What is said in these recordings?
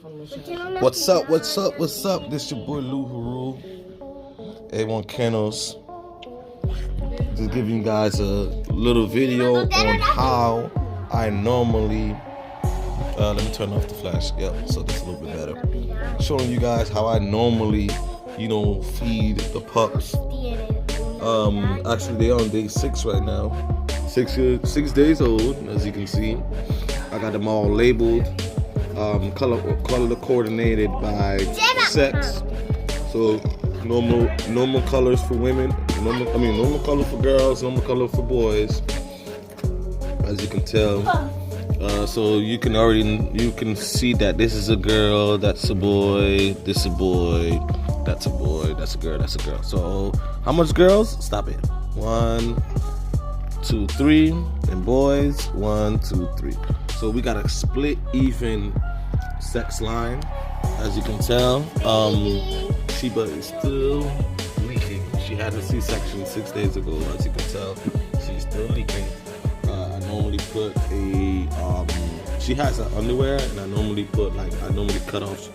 What's up? What's up? What's up? This your boy Lou Huru, A1 Kennels. Just giving you guys a little video on how I normally. Let me turn off the flash. Yep, so that's a little bit better. Showing you guys how I normally, feed the pups. Actually, they're on day 6 right now. 6 days old, as you can see. I got them all labeled, color coordinated by sex. So normal colors for women, normal color for girls, normal color for boys. As you can tell. So you can see that this is a girl, that's a boy, this is a boy, that's a boy, that's a girl, that's a girl. So how much girls? Stop it. 1, 2, 3, and boys 1, 2, 3. So we got a split even sex line, as you can tell. Sheba is still leaking. She had a C-section 6 days ago, as you can tell. She's still leaking. I normally put she has an underwear, and I normally cut off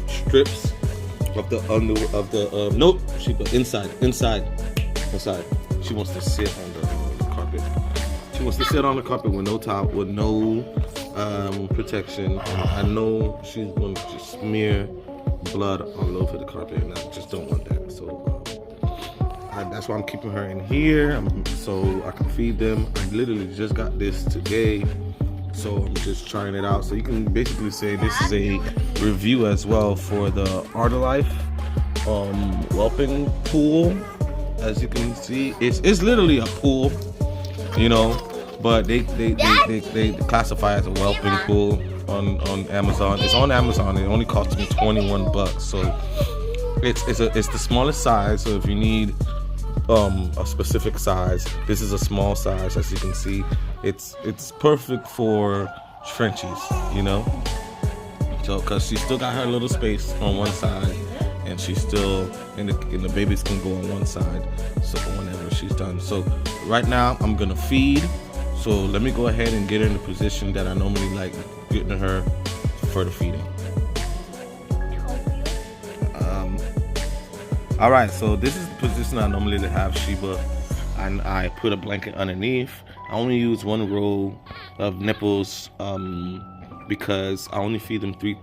strips of the nope, she put inside. She wants to sit on the carpet. She wants to sit on the carpet with no top, with no protection. And I know she's going to smear blood all over the carpet, and I just don't want that. So that's why I'm keeping her in here, so I can feed them. I literally just got this today, so I'm just trying it out. So you can basically say this is a review as well for the Ardalife whelping pool. As you can see, it's literally a pool, but they classify it as a whelping pool on Amazon. It's on Amazon. It only cost me $21, so it's the smallest size. So if you need a specific size, this is a small size. As you can see, it's perfect for Frenchies, so because she still got her little space on one side, and she's still and the babies can go on one side, so whenever she's done. So right now I'm gonna feed, so let me go ahead and get her in the position that I normally like getting her for the feeding. Alright, so this is the position I normally have Sheba, and I put a blanket underneath. I only use 1 row of nipples because I only feed them three.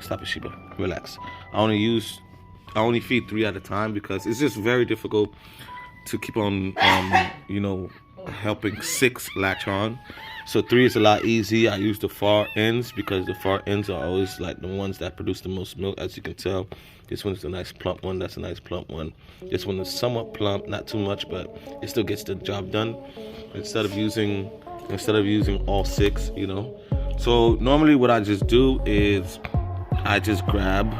Stop it, Sheba. Relax. I only feed 3 at a time because it's just very difficult to keep on helping 6 latch on. So 3 is a lot easy. I use the far ends because the far ends are always like the ones that produce the most milk, as you can tell. This one is a nice plump one. That's a nice plump one. This one is somewhat plump, not too much, but it still gets the job done. Instead of using all 6, So normally what I just do is I just grab.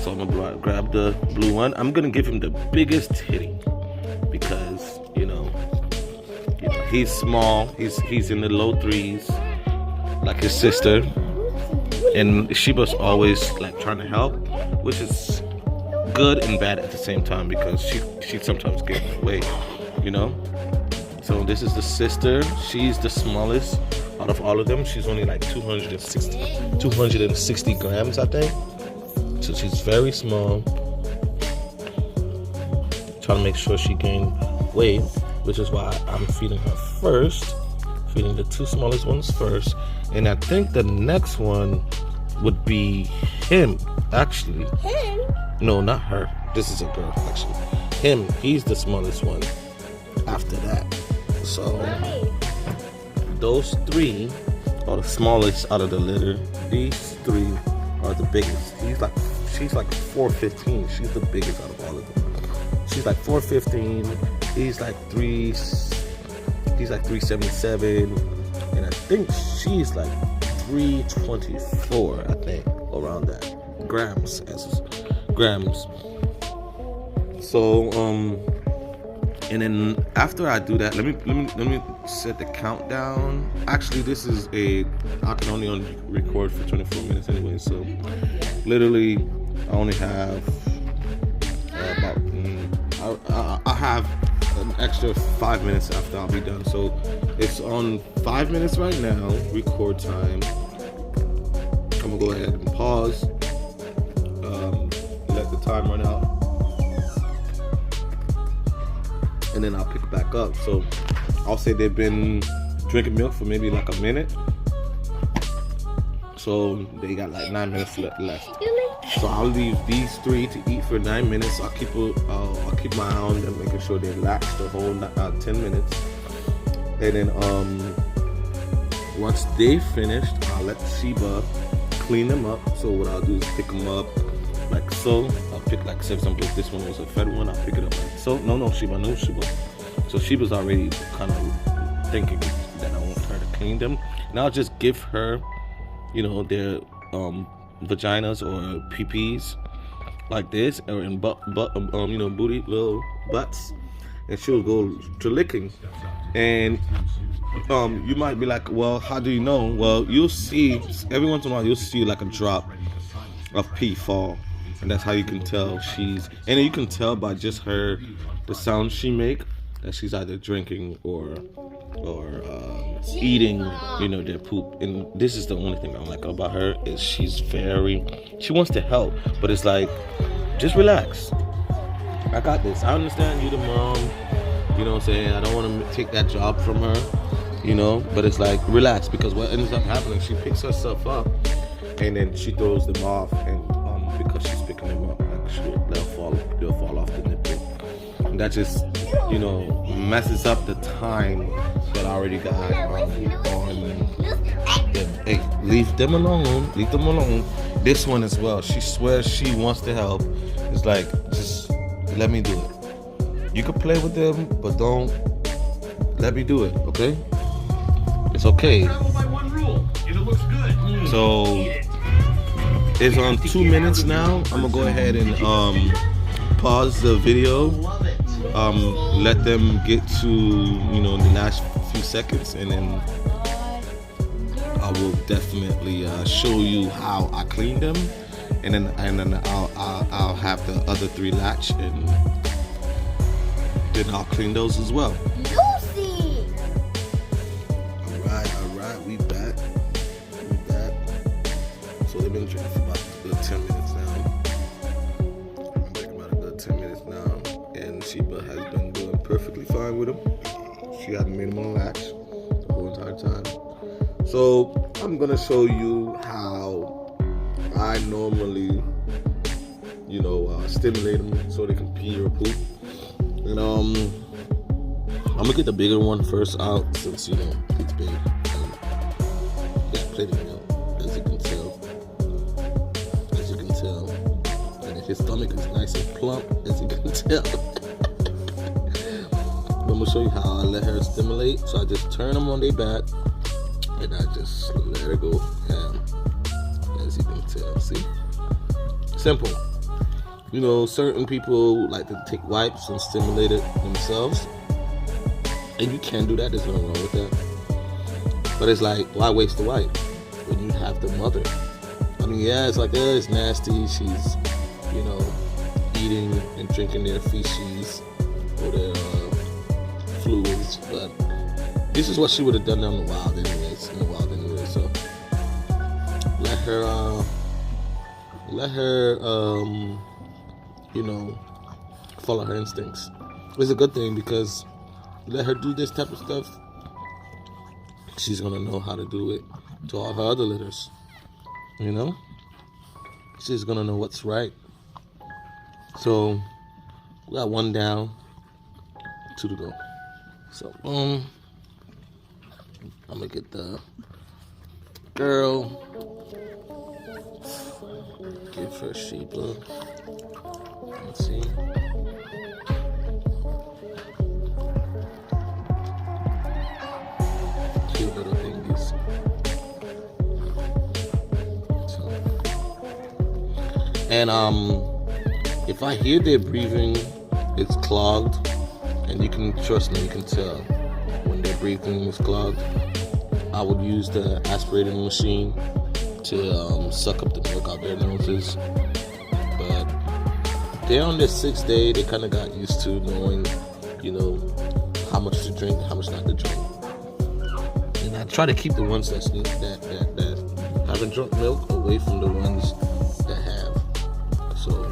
So I'm gonna grab the blue one. I'm gonna give him the biggest titty because he's small. He's in the low 3s, like his sister. And Sheba's always like trying to help, which is good and bad at the same time because she sometimes gets away, So this is the sister. She's the smallest out of all of them. She's only like 260 grams, I think. So she's very small. Trying to make sure she gained weight, which is why I'm feeding her first. Feeding the 2 smallest ones first. And I think the next one would be him, actually. Him? No, not her. This is a girl, actually. Him, he's the smallest one after that. So, those 3 are the smallest out of the litter. These 3 are the biggest. She's like 4'15". She's the biggest out of all of them. She's like 4'15". He's like 377, and I think she's like 324. I think around that grams. So and then after I do that, let me set the countdown. Actually, I can only record for 24 minutes anyway. So literally, I only have I have an extra 5 minutes after I'll be done. So it's on 5 minutes right now, record time. I'm gonna go ahead and pause, let the time run out, and then I'll pick it back up. So I'll say they've been drinking milk for maybe like a minute. So they got like 9 minutes left. So I'll leave these 3 to eat for 9 minutes. I'll keep my eye on them, making sure they latch the whole 10 minutes. And then once they finished, I'll let Sheba clean them up. So what I'll do is pick them up like so. I'll pick, like, say for example, if this one was a fed one, I'll pick it up like so. No Sheba. So Sheba's already kind of thinking that I want her to clean them, and I'll just give her, you know, their vaginas or pee-pees like this, or in you know, booty, little butts, and she'll go to licking. And you might be like, well, how do you know? Well, you'll see every once in a while, you'll see like a drop of pee fall, and that's how you can tell she's. And you can tell by just the sound she make, that she's either drinking or eating, you know, their poop. And this is the only thing I like about her, is she wants to help, but it's like, just relax. I got this. I understand you the mom, you know what I'm saying? I don't want to take that job from her, you know, but it's like, relax, because what ends up happening, she picks herself up and then she throws them off, and because she's picking them up, like, they'll fall off the nipple. And that just, you know, messes up the time that I already got on them. Hey, leave them alone. Leave them alone. This one as well. She swears she wants to help. It's like, just let me do it. You can play with them, but don't let me do it, okay? It's okay. So it's on 2 minutes now. I'm gonna go ahead and pause the video. Let them get to, you know, the last few seconds, and then I will definitely show you how I clean them, and then I'll have the other 3 latch, and then I'll clean those as well. Lucy. All right, we back. So they've been drinking for about a good 10 minutes now. I'm drinking about a good 10 minutes now, and Sheba has been doing perfectly fine with them. She hasn't made them on latch the whole entire time. So I'm gonna show you how I normally, you know, stimulate them so they can pee or poop. And I'm gonna get the bigger one first out, since, you know, it's big. There's plenty of milk, as you can tell. And his stomach is nice and plump, as you can tell. I'm gonna show you how I let her stimulate. So I just turn them on their back, and I just let her go ham, as you can tell. See? Simple. You know, certain people like to take wipes and stimulate it themselves, and you can do that. There's nothing wrong with that. But it's like, why waste the wipe when you have the mother? I mean, yeah, it's like, it's nasty. She's, you know, eating and drinking their feces or their fluids, but this is what she would have done in the wild anyway. So let her you know, follow her instincts. It's a good thing, because let her do this type of stuff, she's gonna know how to do it to all her other litters. You know, she's gonna know what's right. So we got 1 down, 2 to go. So I'm gonna get the girl, give her Sheba. Let's see. Cute little thingies. So, and if I hear their breathing, it's clogged, and you can trust me, you can tell when their breathing is clogged. I would use the aspirating machine to suck up the milk out their noses. But they're on their 6th day. They kind of got used to knowing, you know, how much to drink, how much not to drink. And I try to keep the ones that have haven't drunk milk away from the ones that have. So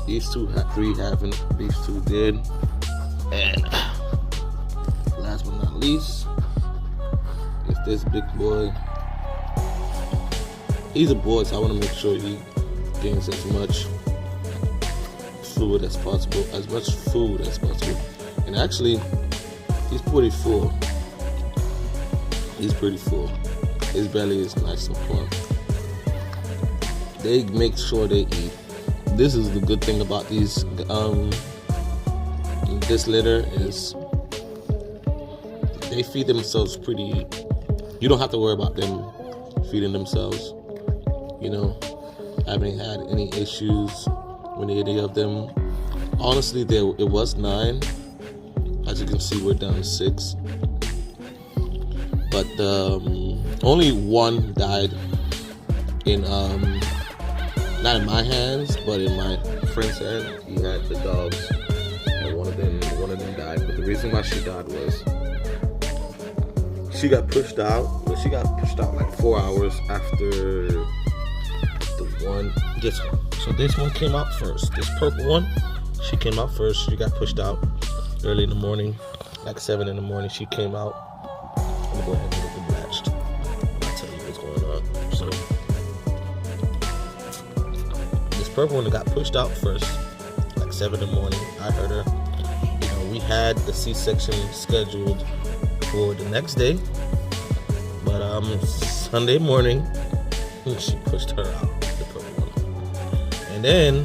these three haven't, these two did. And last but not least is this big boy. He's a boy, so I want to make sure he gains as much food as possible, And actually, he's pretty full. His belly is nice and plump. They make sure they eat. This is the good thing about these. This litter is they feed themselves pretty. You don't have to worry about them feeding themselves. You know, I haven't had any issues with any of them. Honestly, it was 9. As you can see, we're down to 6. But only one died in not in my hands, but in my friend's hand. He had the dogs, and one of them died. But the reason why she died was she got pushed out. But she got pushed out like 4 hours after this one. So this one came out first. This purple one, she came out first. She got pushed out early in the morning, like 7 in the morning. She came out. I'm gonna go ahead and get the matched. I'll tell you what's going on. So this purple one got pushed out first, like 7 in the morning. I heard her. You know, we had the C-section scheduled for the next day, but Sunday morning she pushed her out. And then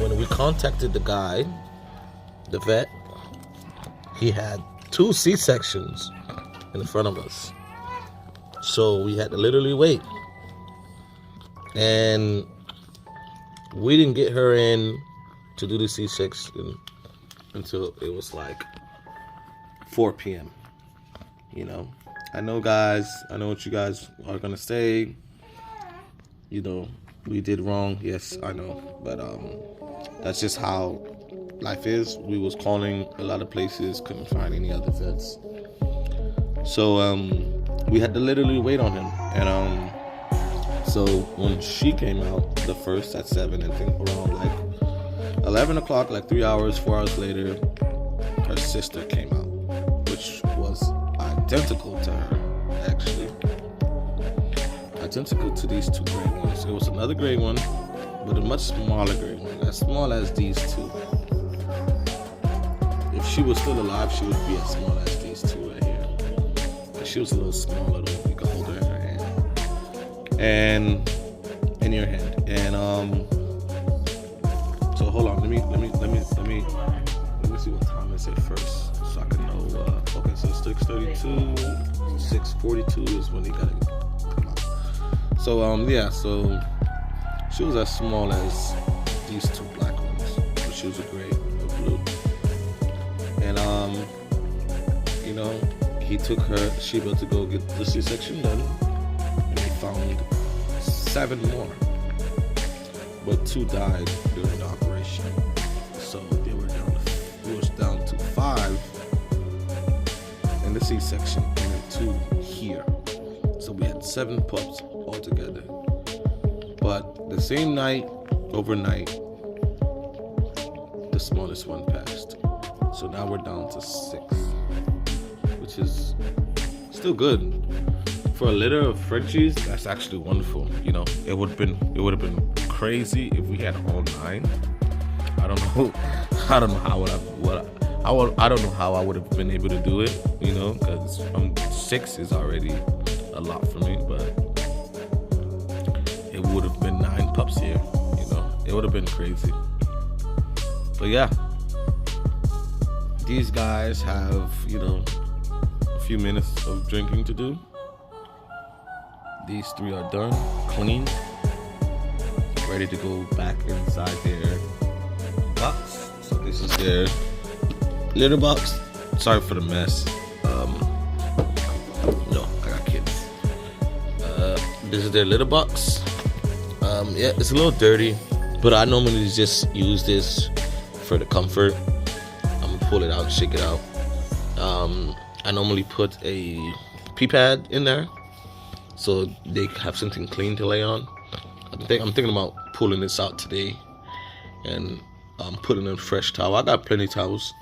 when we contacted the guy, the vet, he had 2 C-sections in front of us. So we had to literally wait. And we didn't get her in to do the C-section until it was like 4 p.m. You know, I know what you guys are gonna say. You know, we did wrong. Yes, I know. But that's just how life is. We was calling a lot of places, couldn't find any other vets. So we had to literally wait on him. And so when she came out, the first at 7, I think around like 11 o'clock, like 4 hours later, her sister came out, which was identical to her, actually. Identical to these 2 gray ones. It was another gray one, but a much smaller gray one, as small as these 2. If she was still alive, she would be as small as these 2 right here. But she was a little smaller, though. You could hold her in her hand, and in your hand. And so hold on. Let me see what time is it first, so I can know. Okay, so 6:32, 6:42 is when he got it. So yeah, so she was as small as these 2 black ones, but she was a gray, a blue. And you know, he took her Sheba to go get the C-section done, and he found 7 more, but 2 died during the operation. So they were down to 5 in the C-section, and then 2 here. So we had 7 pups altogether. But the same night, overnight, the smallest one passed. So now we're down to 6, which is still good for a litter of Frenchies. That's actually wonderful. You know, it would have been crazy if we had all 9. I don't know how I would have been able to do it. You know, because 6 is already a lot for me, but it would have been 9 pups here. You know, it would have been crazy. But yeah, these guys have, you know, a few minutes of drinking to do. These 3 are done, clean, ready to go back inside their box. So this is their litter box. Sorry for the mess. No, I got kids. This is their litter box. Yeah, it's a little dirty, but I normally just use this for the comfort. I'm gonna pull it out and shake it out. I normally put a pee pad in there so they have something clean to lay on. I'm thinking about pulling this out today and putting in fresh towel. I got plenty of towels,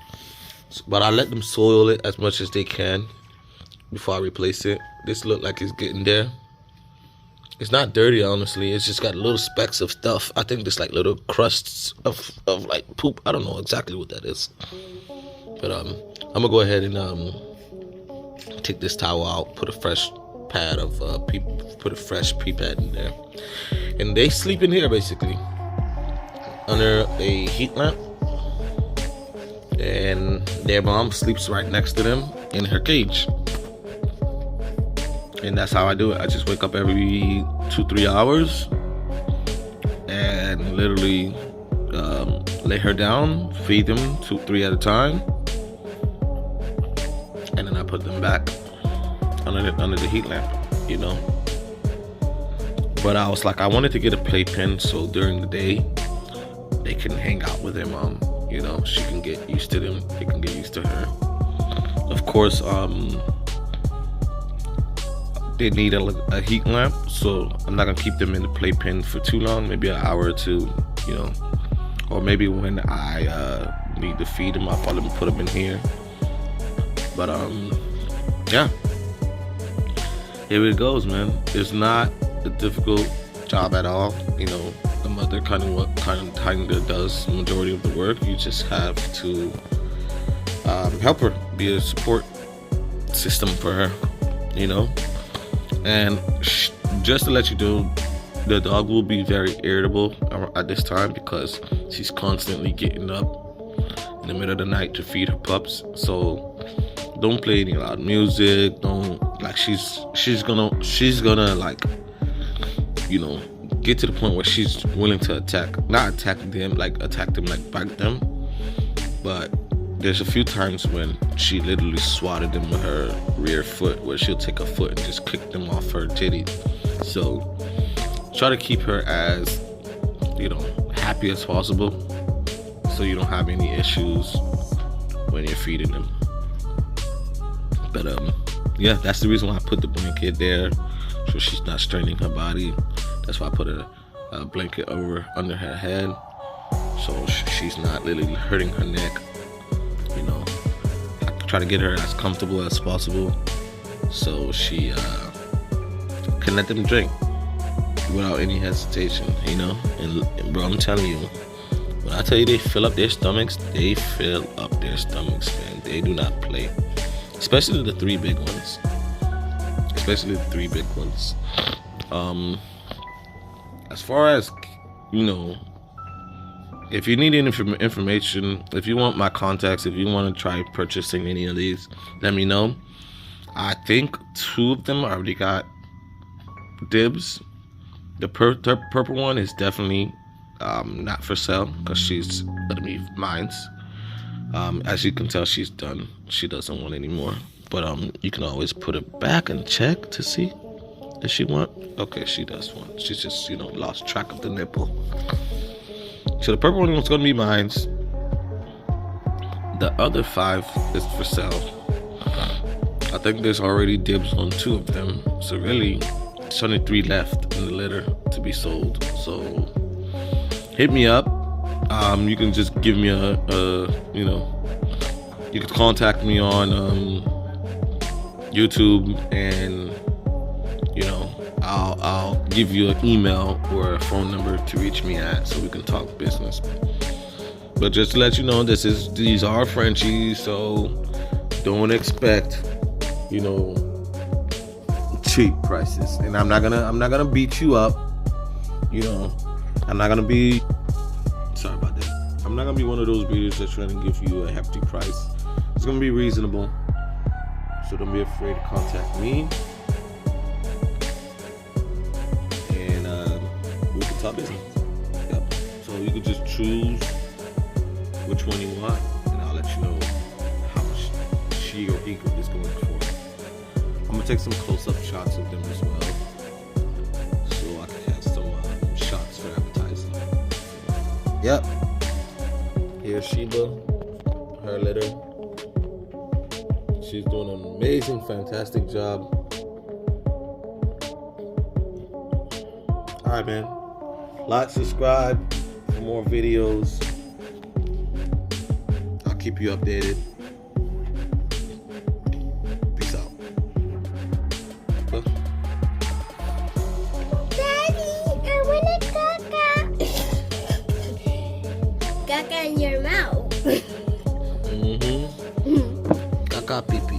but I let them soil it as much as they can before I replace it. This look like it's getting there. It's not dirty, honestly. It's just got little specks of stuff. I think there's like little crusts of like poop. I don't know exactly what that is. But I'm gonna go ahead and take this towel out, put a fresh pad of put a fresh pee pad in there. And they sleep in here basically under a heat lamp. And their mom sleeps right next to them in her cage. And that's how I do it. I just wake up every 2-3 hours and literally lay her down, feed them 2-3 at a time, and then I put them back under the heat lamp, you know. But I was like, I wanted to get a playpen so during the day they can hang out with their mom, you know. She can get used to them, they can get used to her. Of course, they need a heat lamp, so I'm not gonna keep them in the playpen for too long, maybe an hour or two, you know. Or maybe when I need to feed them, I'll probably put them in here. But yeah, here it goes, man. It's not a difficult job at all, you know. The mother kind of does the majority of the work. You just have to help her, be a support system for her, you know. And just to let you know, the dog will be very irritable at this time because she's constantly getting up in the middle of the night to feed her pups. So don't play any loud music. Don't, like, she's gonna like, you know, get to the point where she's willing to not attack them, like bite them. But there's a few times when she literally swatted them with her rear foot, where she'll take a foot and just kick them off her titty. So try to keep her as, you know, happy as possible, so you don't have any issues when you're feeding them. But yeah, that's the reason why I put the blanket there, so she's not straining her body. That's why I put a blanket under her head, so she's not literally hurting her neck. You know, I try to get her as comfortable as possible so she can let them drink without any hesitation, you know. And bro, I'm telling you, when I tell you they fill up their stomachs, they fill up their stomachs, man. They do not play, especially the three big ones. As far as, you know, if you need any information, if you want my contacts, if you want to try purchasing any of these, let me know. I think 2 of them already got dibs. The purple one is definitely not for sale because she's gonna be mine. As you can tell, she's done. She doesn't want any more. But you can always put it back and check to see. Does she want? Okay, she does want. She's just, you know, lost track of the nipple. So the purple one was gonna be mine. The other 5 is for sale. I think there's already dibs on 2 of them. So really, there's only 3 left in the litter to be sold. So hit me up. You can just give me you know, you can contact me on YouTube, and you know, I'll give you an email or a phone number to reach me at, so we can talk business. But just to let you know, these are Frenchies, so don't expect, you know, cheap prices. And I'm not gonna beat you up, you know. I'm not gonna be, sorry about that, I'm not gonna be one of those breeders that's trying to give you a hefty price. It's gonna be reasonable, so don't be afraid to contact me, and we can talk business. Yep. So you can just choose which one you want, and I'll let you know how much she or he is going for. I'm gonna take some close-up shots of them as well, so I can have some shots for advertising. Yep. Here's Sheba, her litter. She's doing an amazing, fantastic job. right, man. Like, subscribe for more videos. I'll keep you updated. Peace out. Huh? Daddy, I want a caca. Caca in your mouth. Caca pee pee.